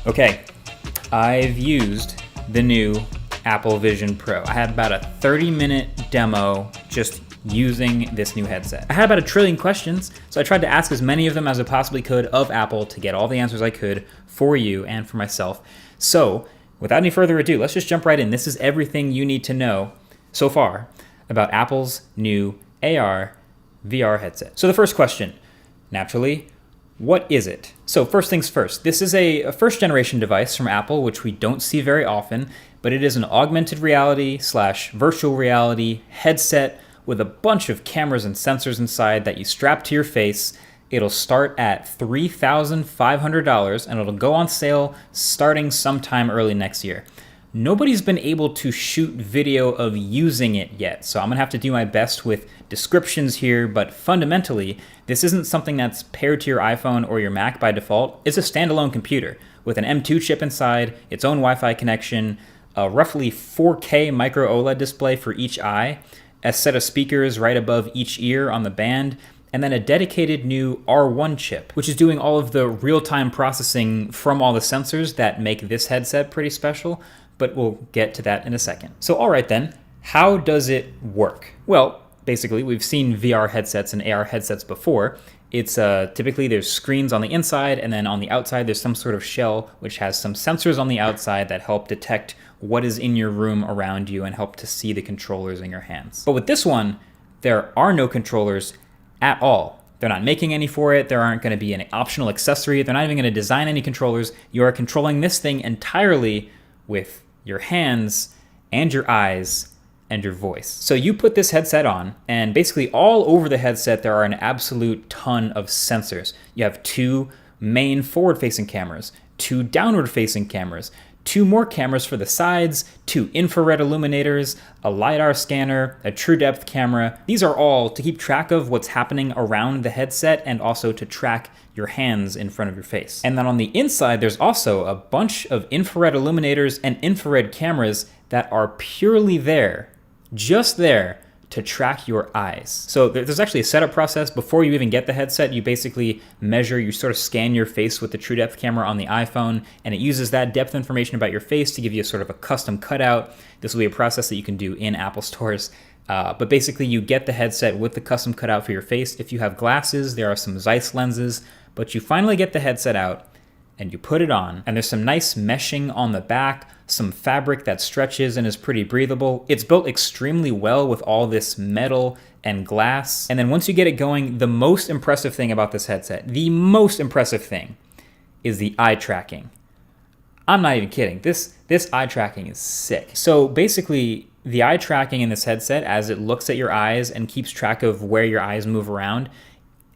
Okay, I've used the new Apple Vision Pro. I had about a 30-minute demo just using this new headset. I had about 1 trillion questions, so I tried to ask as many of them as I possibly could of Apple to get all the answers I could for you and for myself. So, without any further ado, let's just jump right in. This is everything you need to know so far about Apple's new AR VR headset. So the first question, naturally, what is it? So first things first, this is a first generation device from Apple, which we don't see very often, but it is an augmented reality / virtual reality headset with a bunch of cameras and sensors inside that you strap to your face. It'll start at $3,500 and it'll go on sale starting sometime early next year. Nobody's been able to shoot video of using it yet, so I'm gonna have to do my best with descriptions here, but fundamentally, this isn't something that's paired to your iPhone or your Mac by default. It's a standalone computer with an M2 chip inside, its own Wi-Fi connection, a roughly 4K micro OLED display for each eye, a set of speakers right above each ear on the band, and then a dedicated new R1 chip, which is doing all of the real-time processing from all the sensors that make this headset pretty special, but we'll get to that in a second. So all right then, how does it work? Well, basically we've seen VR headsets and AR headsets before. It's typically there's screens on the inside, and then on the outside there's some sort of shell which has some sensors on the outside that help detect what is in your room around you and help to see the controllers in your hands. But with this one, there are no controllers at all. They're not making any for it. There aren't going to be an optional accessory. They're not even going to design any controllers. You are controlling this thing entirely with your hands and your eyes and your voice. So you put this headset on, and basically all over the headset there are an absolute ton of sensors. You have 2 main forward-facing cameras, 2 downward-facing cameras, 2 more cameras for the sides, 2 infrared illuminators, a LiDAR scanner, a true depth camera. These are all to keep track of what's happening around the headset and also to track your hands in front of your face. And then on the inside, there's also a bunch of infrared illuminators and infrared cameras that are purely there, just there, to track your eyes. So there's actually a setup process. Before you even get the headset, you basically measure, you sort of scan your face with the true depth camera on the iPhone, and it uses that depth information about your face to give you a sort of a custom cutout. This will be a process that you can do in Apple stores. But basically you get the headset with the custom cutout for your face. If you have glasses, there are some Zeiss lenses, but you finally get the headset out and you put it on, and there's some nice meshing on the back, some fabric that stretches and is pretty breathable. It's built extremely well with all this metal and glass. And then once you get it going, the most impressive thing about this headset, the most impressive thing, is the eye tracking. I'm not even kidding. This eye tracking is sick. So basically, the eye tracking in this headset, as it looks at your eyes and keeps track of where your eyes move around,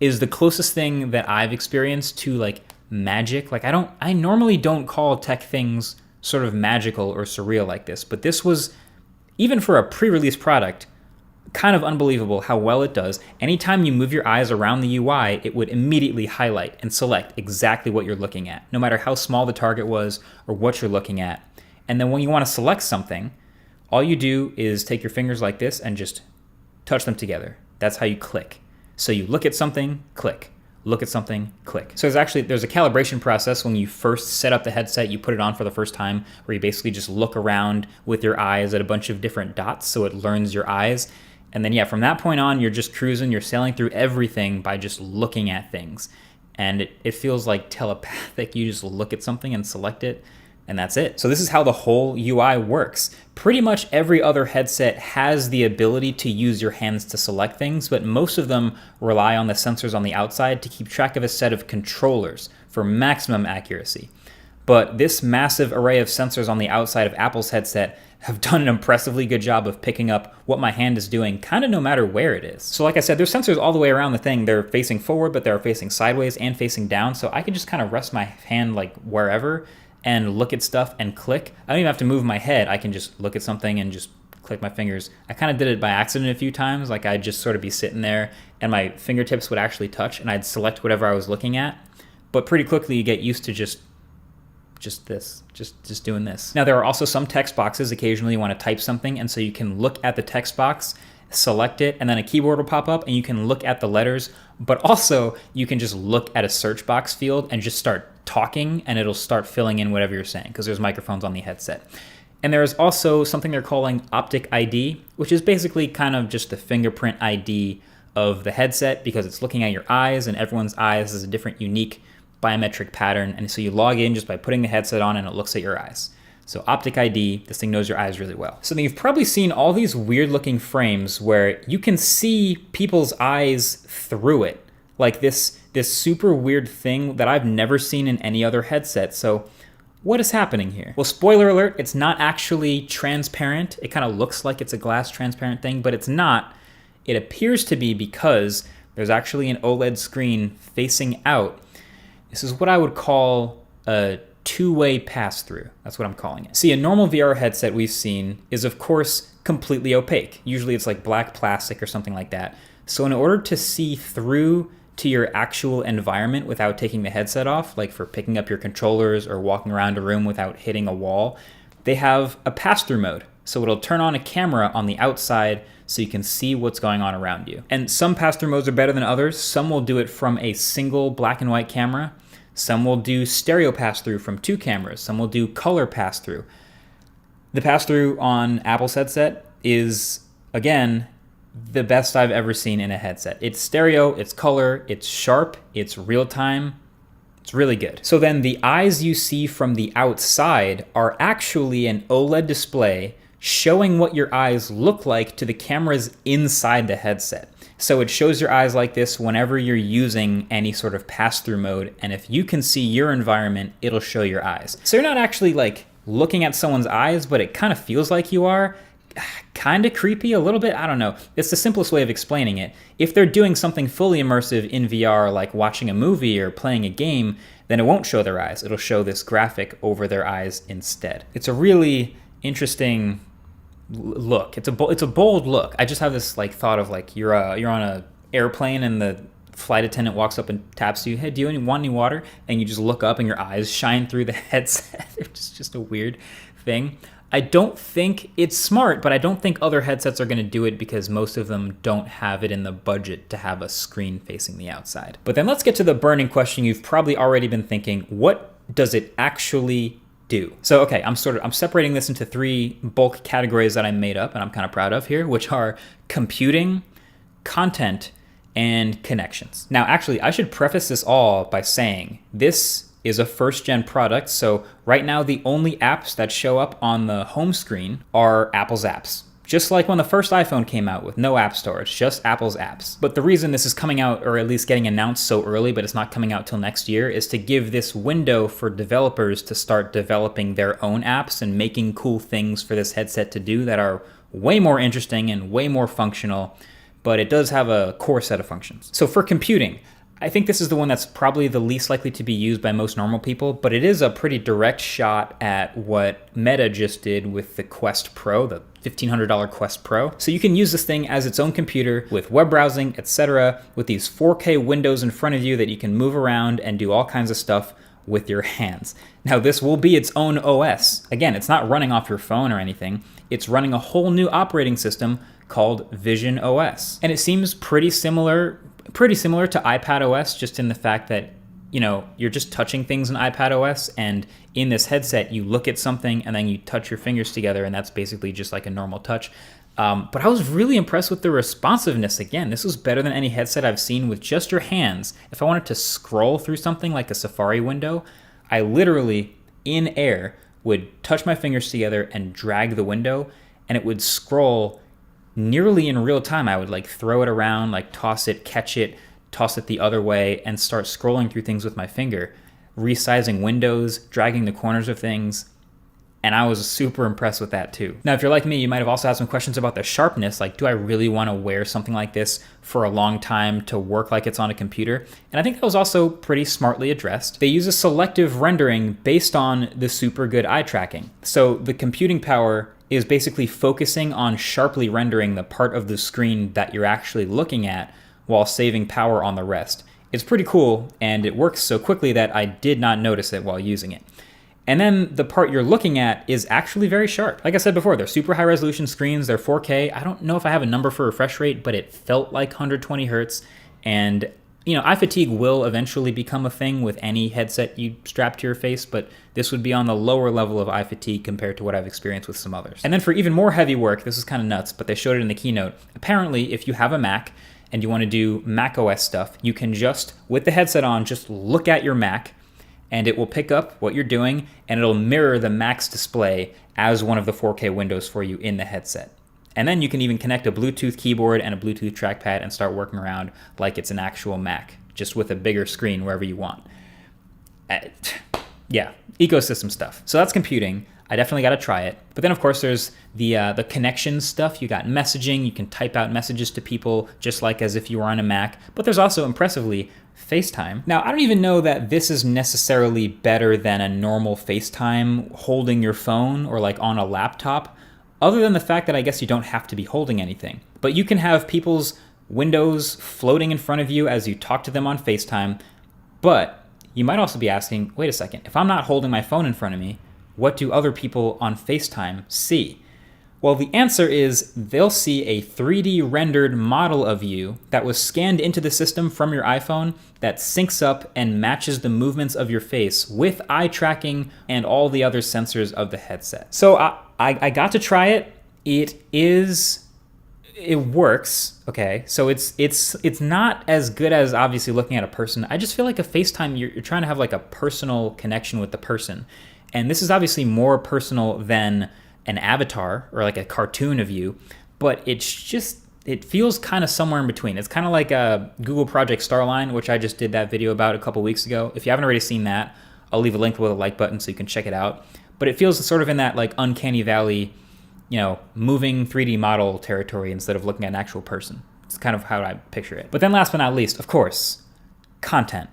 is the closest thing that I've experienced to like magic. Like I normally don't call tech things sort of magical or surreal like this, but this was, even for a pre-release product, kind of unbelievable how well it does. Anytime you move your eyes around the UI, it would immediately highlight and select exactly what you're looking at, no matter how small the target was or what you're looking at. And then when you want to select something, all you do is take your fingers like this and just touch them together. That's how you click. So you look at something, click. Look at something, click. So there's a calibration process when you first set up the headset, you put it on for the first time, where you basically just look around with your eyes at a bunch of different dots so it learns your eyes. And then from that point on, you're just cruising, you're sailing through everything by just looking at things. And it feels like telepathic. You just look at something and select it, and that's it. So this is how the whole UI works. Pretty much every other headset has the ability to use your hands to select things, but most of them rely on the sensors on the outside to keep track of a set of controllers for maximum accuracy. But this massive array of sensors on the outside of Apple's headset have done an impressively good job of picking up what my hand is doing, kind of no matter where it is. So like I said, there's sensors all the way around the thing. They're facing forward, but they're facing sideways and facing down, so I can just kind of rest my hand like wherever and look at stuff and click. I don't even have to move my head. I can just look at something and just click my fingers. I kind of did it by accident a few times. Like I'd just sort of be sitting there and my fingertips would actually touch and I'd select whatever I was looking at. But pretty quickly you get used to just doing this. Now there are also some text boxes. Occasionally you want to type something, and so you can look at the text box, select it, and then a keyboard will pop up and you can look at the letters, but also you can just look at a search box field and just start talking and it'll start filling in whatever you're saying because there's microphones on the headset. And there's also something they're calling Optic ID, which is basically kind of just the fingerprint ID of the headset because it's looking at your eyes, and everyone's eyes is a different unique biometric pattern. And so you log in just by putting the headset on and it looks at your eyes. So Optic ID, this thing knows your eyes really well. So then you've probably seen all these weird looking frames where you can see people's eyes through it. Like this super weird thing that I've never seen in any other headset. So what is happening here? Well, spoiler alert, it's not actually transparent. It kind of looks like it's a glass transparent thing, but it's not. It appears to be because there's actually an OLED screen facing out. This is what I would call a two-way pass-through. That's what I'm calling it. See, a normal VR headset we've seen is, of course, completely opaque. Usually it's like black plastic or something like that. So in order to see through to your actual environment without taking the headset off, like for picking up your controllers or walking around a room without hitting a wall, they have a pass-through mode. So it'll turn on a camera on the outside so you can see what's going on around you. And some pass-through modes are better than others. Some will do it from a single black and white camera. Some will do stereo pass-through from two cameras. Some will do color pass-through. The pass-through on Apple's headset is, again, the best I've ever seen in a headset. It's stereo, it's color, it's sharp, it's real time. It's really good. So then the eyes you see from the outside are actually an OLED display showing what your eyes look like to the cameras inside the headset. So it shows your eyes like this whenever you're using any sort of pass-through mode. And if you can see your environment, it'll show your eyes. So you're not actually like looking at someone's eyes, but it kind of feels like you are. Kind of creepy a little bit. I don't know. It's the simplest way of explaining it. If they're doing something fully immersive in VR, like watching a movie or playing a game, then it won't show their eyes. It'll show this graphic over their eyes instead. It's a really interesting look. It's a bold look. I just have this like thought of like you're on a airplane and the flight attendant walks up and taps you, hey, do you want any water? And you just look up and your eyes shine through the headset. It's just a weird thing. I don't think it's smart, but I don't think other headsets are going to do it because most of them don't have it in the budget to have a screen facing the outside. But then let's get to the burning question you've probably already been thinking. What does it actually do? So, okay, I'm separating this into three bulk categories that I made up and I'm kind of proud of here, which are computing, content, and connections. Now, actually, I should preface this all by saying this is a first-gen product, so right now the only apps that show up on the home screen are Apple's apps. Just like when the first iPhone came out with no app store, it's just Apple's apps. But the reason this is coming out, or at least getting announced so early, but it's not coming out till next year, is to give this window for developers to start developing their own apps and making cool things for this headset to do that are way more interesting and way more functional, but it does have a core set of functions. So for computing, I think this is the one that's probably the least likely to be used by most normal people, but it is a pretty direct shot at what Meta just did with the Quest Pro, the $1,500 Quest Pro. So you can use this thing as its own computer with web browsing, etc., with these 4K windows in front of you that you can move around and do all kinds of stuff with your hands. Now, this will be its own OS. Again, it's not running off your phone or anything. It's running a whole new operating system called Vision OS. And it seems pretty similar to iPad OS, just in the fact that, you know, you're just touching things in iPad OS, and in this headset, you look at something and then you touch your fingers together, and that's basically just like a normal touch. But I was really impressed with the responsiveness. Again, this was better than any headset I've seen with just your hands. If I wanted to scroll through something like a Safari window, I literally, in air, would touch my fingers together and drag the window, and it would scroll nearly in real time. I would like throw it around, like toss it, catch it, toss it the other way, and start scrolling through things with my finger, resizing windows, dragging the corners of things. And I was super impressed with that too. Now, if you're like me, you might have also had some questions about the sharpness. Like, do I really want to wear something like this for a long time to work like it's on a computer? And I think that was also pretty smartly addressed. They use a selective rendering based on the super good eye tracking. So the computing power is basically focusing on sharply rendering the part of the screen that you're actually looking at while saving power on the rest. It's pretty cool, and it works so quickly that I did not notice it while using it. And then the part you're looking at is actually very sharp. Like I said before, they're super high resolution screens, they're 4K. I don't know if I have a number for refresh rate, but it felt like 120 hertz. And eye fatigue will eventually become a thing with any headset you strap to your face, but this would be on the lower level of eye fatigue compared to what I've experienced with some others. And then for even more heavy work, this is kind of nuts, but they showed it in the keynote. Apparently, if you have a Mac and you want to do Mac OS stuff, you can just, with the headset on, just look at your Mac and it will pick up what you're doing and it'll mirror the Mac's display as one of the 4K windows for you in the headset. And then you can even connect a Bluetooth keyboard and a Bluetooth trackpad and start working around like it's an actual Mac, just with a bigger screen wherever you want. Yeah, ecosystem stuff. So that's computing. I definitely got to try it. But then, of course, there's the connection stuff. You got messaging. You can type out messages to people just like as if you were on a Mac. But there's also, impressively, FaceTime. Now, I don't even know that this is necessarily better than a normal FaceTime holding your phone or like on a laptop, other than the fact that I guess you don't have to be holding anything. But you can have people's windows floating in front of you as you talk to them on FaceTime. But you might also be asking, wait a second, if I'm not holding my phone in front of me, what do other people on FaceTime see? Well, the answer is they'll see a 3D rendered model of you that was scanned into the system from your iPhone that syncs up and matches the movements of your face with eye tracking and all the other sensors of the headset. So I got to try it. It works, okay? So it's not as good as obviously looking at a person. I just feel like a FaceTime, you're trying to have like a personal connection with the person. And this is obviously more personal than an avatar or like a cartoon of you, but it feels kind of somewhere in between. It's kind of like a Google Project Starline, which I just did that video about a couple weeks ago. If you haven't already seen that, I'll leave a link with a like button so you can check it out. But it feels sort of in that like uncanny valley, moving 3D model territory instead of looking at an actual person. It's kind of how I picture it. But then last but not least, of course, content.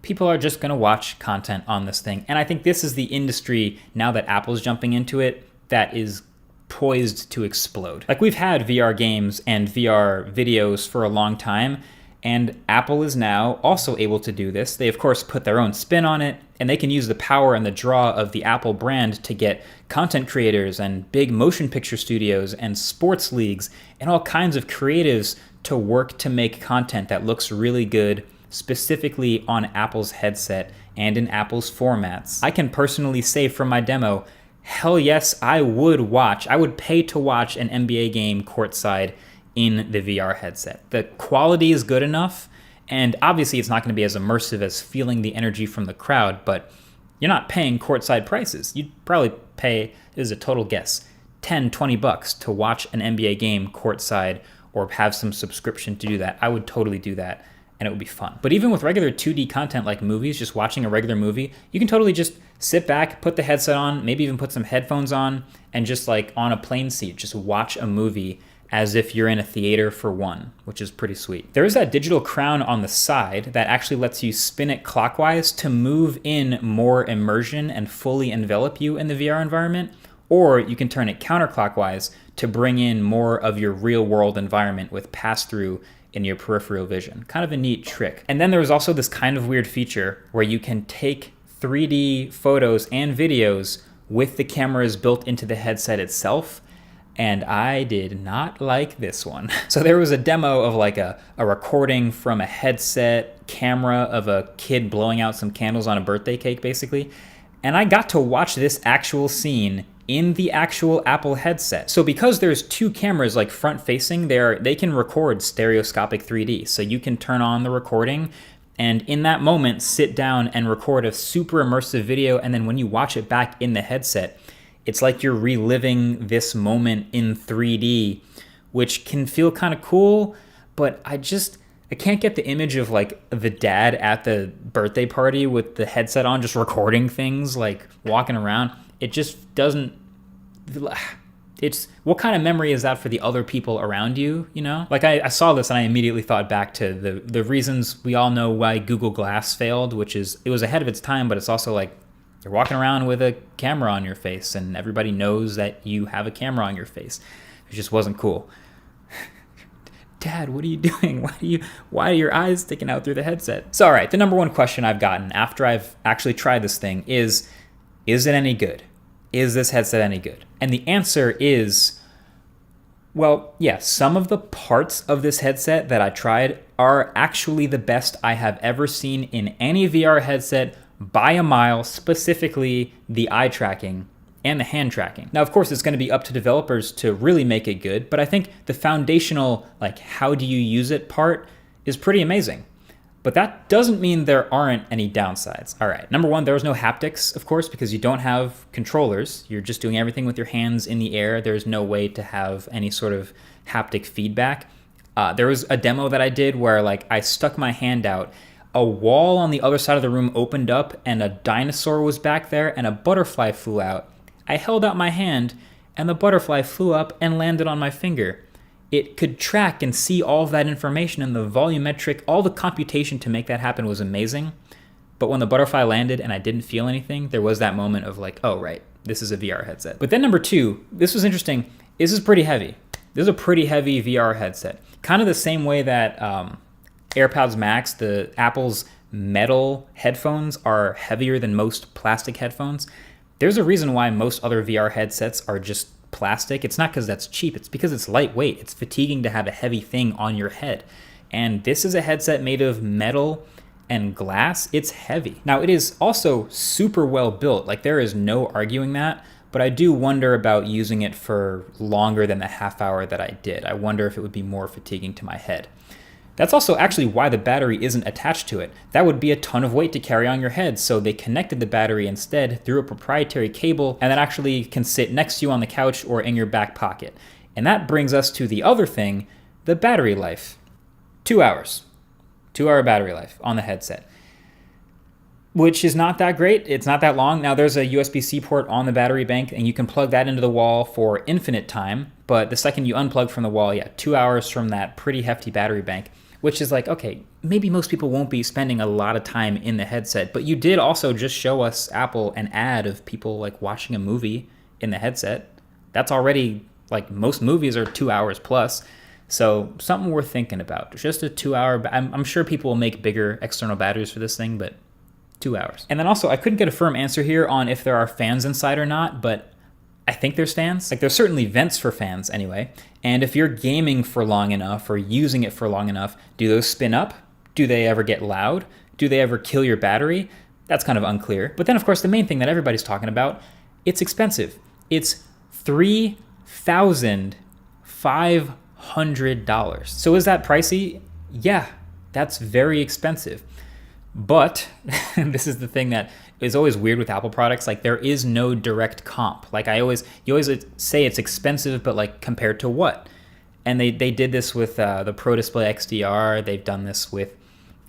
People are just going to watch content on this thing. And I think this is the industry, now that Apple's jumping into it, that is poised to explode. Like, we've had VR games and VR videos for a long time, and Apple is now also able to do this. They, of course, put their own spin on it, and they can use the power and the draw of the Apple brand to get content creators and big motion picture studios and sports leagues and all kinds of creatives to work to make content that looks really good, specifically on Apple's headset and in Apple's formats. I can personally say from my demo, hell yes, I would pay to watch an NBA game courtside in the VR headset. The quality is good enough, and obviously it's not going to be as immersive as feeling the energy from the crowd, but you're not paying courtside prices. You'd probably pay, this is a total guess, $10, $20 to watch an NBA game courtside or have some subscription to do that. I would totally do that, and it would be fun. But even with regular 2D content like movies, just watching a regular movie, you can totally just sit back, put the headset on, maybe even put some headphones on, and just like on a plane seat, just watch a movie as if you're in a theater for one, which is pretty sweet. There is that digital crown on the side that actually lets you spin it clockwise to move in more immersion and fully envelop you in the VR environment, or you can turn it counterclockwise to bring in more of your real world environment with pass-through in your peripheral vision. Kind of a neat trick. And then there's also this kind of weird feature where you can take 3D photos and videos with the cameras built into the headset itself, and I did not like this one. So there was a demo of like a recording from a headset camera of a kid blowing out some candles on a birthday cake, basically, and I got to watch this actual scene in the actual Apple headset. So because there's two cameras like front facing, they can record stereoscopic 3D. So you can turn on the recording and in that moment sit down and record a super immersive video, and then when you watch it back in the headset, it's like you're reliving this moment in 3D, which can feel kind of cool, but I can't get the image of like the dad at the birthday party with the headset on just recording things, like walking around. It just doesn't, it's, what kind of memory is that for the other people around you, Like I saw this and I immediately thought back to the reasons we all know why Google Glass failed, which is it was ahead of its time, but it's also like you're walking around with a camera on your face and everybody knows that you have a camera on your face. It just wasn't cool. Dad, what are you doing? Why are your eyes sticking out through the headset? So all right, the number one question I've gotten after I've actually tried this thing is it any good? Is this headset any good? And the answer is Well, yeah, some of the parts of this headset that I tried are actually the best I have ever seen in any VR headset by a mile, specifically the eye tracking and the hand tracking. Now, of course, it's going to be up to developers to really make it good, but I think the foundational, like, how do you use it part is pretty amazing. But that doesn't mean there aren't any downsides. All right, number one, there was no haptics, of course, because you don't have controllers. You're just doing everything with your hands in the air. There's no way to have any sort of haptic feedback. There was a demo that I did where, like, I stuck my hand out, a wall on the other side of the room opened up, and a dinosaur was back there, and a butterfly flew out. I held out my hand, and the butterfly flew up and landed on my finger. It could track and see all of that information, and the volumetric, all the computation to make that happen was amazing. But when the butterfly landed and I didn't feel anything, there was that moment of like, oh, right, this is a VR headset. But then number two, this was interesting. This is pretty heavy. This is a pretty heavy VR headset. Kind of the same way that AirPods Max, the Apple's metal headphones, are heavier than most plastic headphones. There's a reason why most other VR headsets are just plastic. It's not because that's cheap. It's because it's lightweight. It's fatiguing to have a heavy thing on your head. And this is a headset made of metal and glass. It's heavy. Now, it is also super well built. Like, there is no arguing that. But I do wonder about using it for longer than the half hour that I did. I wonder if it would be more fatiguing to my head. That's also actually why the battery isn't attached to it. That would be a ton of weight to carry on your head, so they connected the battery instead through a proprietary cable, and that actually can sit next to you on the couch or in your back pocket. And that brings us to the other thing, the battery life. 2 hours. 2-hour battery life on the headset, which is not that great. It's not that long. Now, there's a USB-C port on the battery bank, and you can plug that into the wall for infinite time, but the second you unplug from the wall, 2 hours from that pretty hefty battery bank, which is like, okay, maybe most people won't be spending a lot of time in the headset, but you did also just show us, Apple, an ad of people like watching a movie in the headset. That's already, like, most movies are 2 hours plus, so something worth thinking about. Just a 2 hour, I'm sure people will make bigger external batteries for this thing, but 2 hours. And then also, I couldn't get a firm answer here on if there are fans inside or not, but I think there's fans. Like, there's certainly vents for fans anyway. And if you're gaming for long enough or using it for long enough, do those spin up? Do they ever get loud? Do they ever kill your battery? That's kind of unclear. But then, of course, the main thing that everybody's talking about, it's expensive. It's $3,500. So is that pricey? Yeah, that's very expensive. But this is the thing that is always weird with Apple products. Like, there is no direct comp. Like, you always say it's expensive, but like, compared to what? And they did this with the Pro Display XDR. They've done this with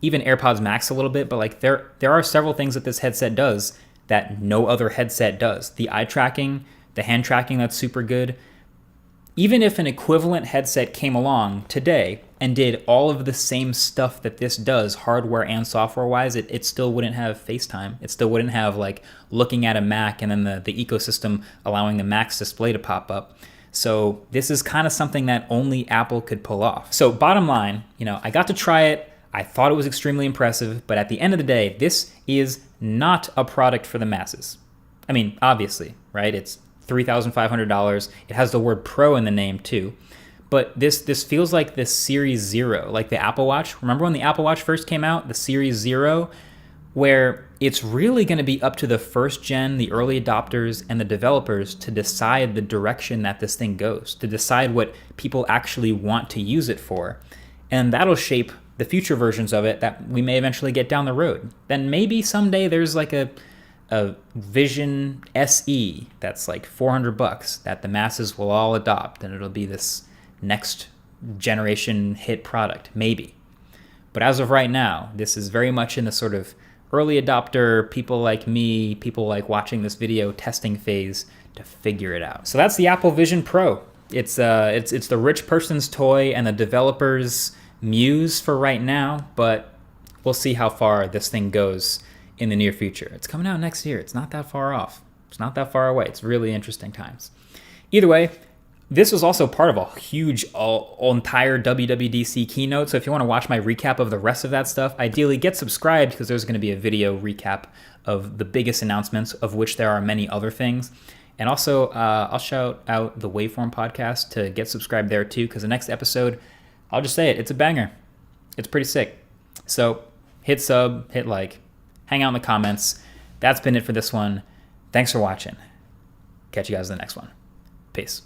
even AirPods Max a little bit. But like, there are several things that this headset does that no other headset does. The eye tracking, the hand tracking, that's super good. Even if an equivalent headset came along today and did all of the same stuff that this does, hardware and software-wise, it still wouldn't have FaceTime. It still wouldn't have, like, looking at a Mac and then the ecosystem allowing the Mac's display to pop up. So this is kind of something that only Apple could pull off. So bottom line, I got to try it. I thought it was extremely impressive, but at the end of the day, this is not a product for the masses. I mean, obviously, right? It's $3,500. It has the word Pro in the name too. But this feels like the Series Zero, like the Apple Watch. Remember when the Apple Watch first came out, the Series Zero, where it's really going to be up to the first gen, the early adopters, and the developers to decide the direction that this thing goes, to decide what people actually want to use it for. And that'll shape the future versions of it that we may eventually get down the road. Then maybe someday there's like a Vision SE that's like $400 that the masses will all adopt, and it'll be this next generation hit product, maybe. But as of right now, this is very much in the sort of early adopter, people like me, people like watching this video testing phase to figure it out. So that's the Apple Vision Pro. It's the rich person's toy and the developer's muse for right now, but we'll see how far this thing goes in the near future. It's coming out next year. It's not that far off. It's not that far away. It's really interesting times. Either way, this was also part of a huge entire WWDC keynote. So if you want to watch my recap of the rest of that stuff, ideally get subscribed, because there's going to be a video recap of the biggest announcements, of which there are many other things. And also, I'll shout out the Waveform podcast to get subscribed there too, because the next episode, I'll just say it, it's a banger. It's pretty sick. So hit sub, hit like, hang out in the comments. That's been it for this one. Thanks for watching. Catch you guys in the next one. Peace.